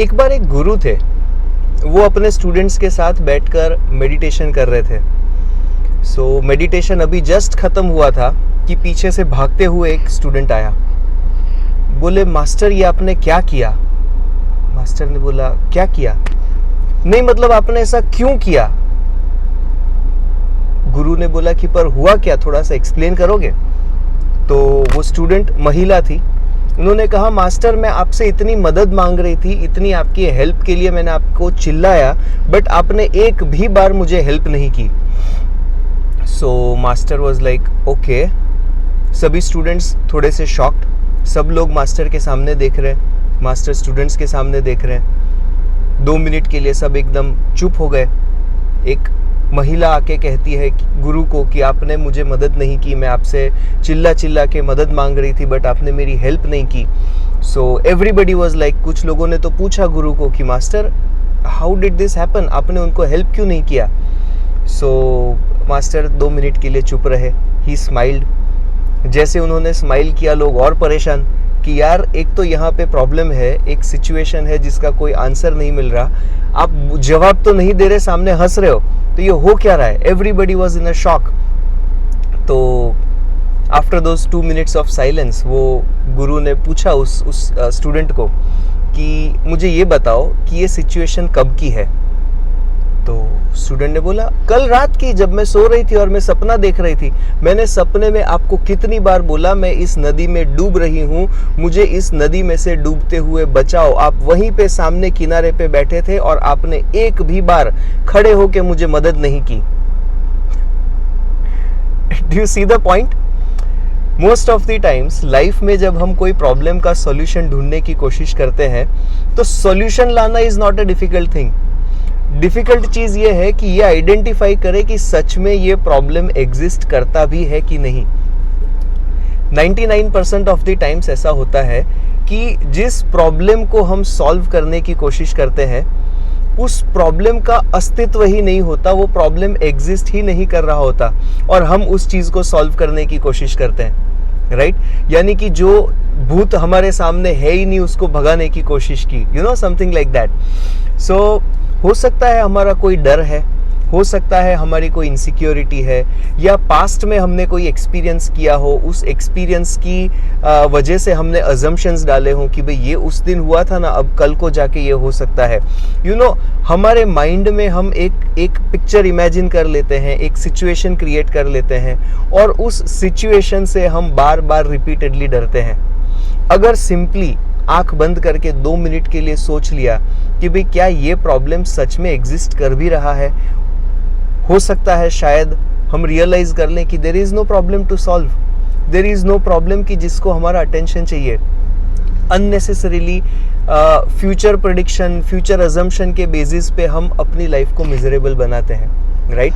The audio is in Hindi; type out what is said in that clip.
एक बार एक गुरु थे, वो अपने स्टूडेंट्स के साथ बैठकर मेडिटेशन कर रहे थे। सो मेडिटेशन अभी जस्ट खत्म हुआ था कि पीछे से भागते हुए एक स्टूडेंट आया। बोले, मास्टर ये आपने क्या किया? मास्टर ने बोला, क्या किया? नहीं मतलब आपने ऐसा क्यों किया? गुरु ने बोला कि पर हुआ क्या, थोड़ा सा एक्सप्लेन करोगे? तो वो स्टूडेंट महिला थी, उन्होंने कहा, मास्टर मैं आपसे इतनी मदद मांग रही थी, इतनी आपकी हेल्प के लिए मैंने आपको चिल्लाया, बट आपने एक भी बार मुझे हेल्प नहीं की। So master was like okay. सभी स्टूडेंट्स थोड़े से शॉक्ड, सब लोग मास्टर के सामने देख रहे हैं, मास्टर स्टूडेंट्स के सामने देख रहे हैं। 2 मिनट के लिए सब एकदम चुप हो गए। एक महिला आके कहती है गुरु को कि आपने मुझे मदद नहीं की, मैं आपसे चिल्ला चिल्ला के मदद मांग रही थी बट आपने मेरी हेल्प नहीं की। सो एवरीबडी वाज लाइक, कुछ लोगों ने तो पूछा गुरु को कि master how did this happen, आपने उनको हेल्प क्यों नहीं किया? सो मास्टर 2 मिनट के लिए चुप रहे। ही स्माइल्ड। जैसे उन्होंने स्माइल किया, लोग और परेशान कि यार एक तो यहाँ पे प्रॉब्लम है, एक सिचुएशन है जिसका कोई आंसर नहीं मिल रहा, आप जवाब तो नहीं दे रहे, सामने हंस रहे हो, तो ये हो क्या रहा है? Everybody was in a shock. तो after those 2 minutes of silence वो गुरु ने पूछा उस स्टूडेंट को कि मुझे ये बताओ कि ये सिचुएशन कब की है? तो स्टूडेंट ने बोला, कल रात की, जब मैं सो रही थी और मैं सपना देख रही थी। मैंने सपने में आपको कितनी बार बोला मैं इस नदी में डूब रही हूँ, मुझे इस नदी में से डूबते हुए बचाओ। आप वहीं पे सामने किनारे पे बैठे थे और आपने एक भी बार खड़े होके मुझे मदद नहीं की। Do you see the point? Most of the times life में जब हम कोई प्रॉब्लम का सॉल्यूशन ढूंढने की कोशिश करते हैं तो सॉल्यूशन लाना is not a difficult thing. Difficult चीज ये है कि ये आइडेंटिफाई करे कि सच में ये प्रॉब्लम एग्जिस्ट करता भी है कि नहीं। 99% ऑफ द टाइम्स ऐसा होता है कि जिस प्रॉब्लम को हम सॉल्व करने की कोशिश करते हैं उस प्रॉब्लम का अस्तित्व ही नहीं होता, वो प्रॉब्लम एग्जिस्ट ही नहीं कर रहा होता और हम उस चीज को सॉल्व करने की कोशिश करते हैं, राइट? यानी कि जो भूत हमारे सामने है ही नहीं उसको भगाने की कोशिश की, you know, something like that. So हो सकता है हमारा कोई डर है, हो सकता है हमारी कोई इनसिक्योरिटी है, या पास्ट में हमने कोई एक्सपीरियंस किया हो, उस एक्सपीरियंस की वजह से हमने अजम्पशंस डाले हों कि भाई ये उस दिन हुआ था ना, अब कल को जाके ये हो सकता है। यू नो, हमारे माइंड में हम एक पिक्चर इमेजिन कर लेते हैं, एक सिचुएशन क्रिएट कर लेते हैं और उस सिचुएशन से हम बार बार रिपीटेडली डरते हैं। अगर सिंपली आंख बंद करके 2 मिनट के लिए सोच लिया कि भाई क्या ये प्रॉब्लम सच में एग्जिस्ट कर भी रहा है, हो सकता है शायद हम रियलाइज कर लें कि there is no problem to solve, there is no problem कि जिसको हमारा अटेंशन चाहिए। Unnecessarily future prediction, future assumption के बेसिस पे हम अपनी लाइफ को मिजरेबल बनाते हैं, राइट?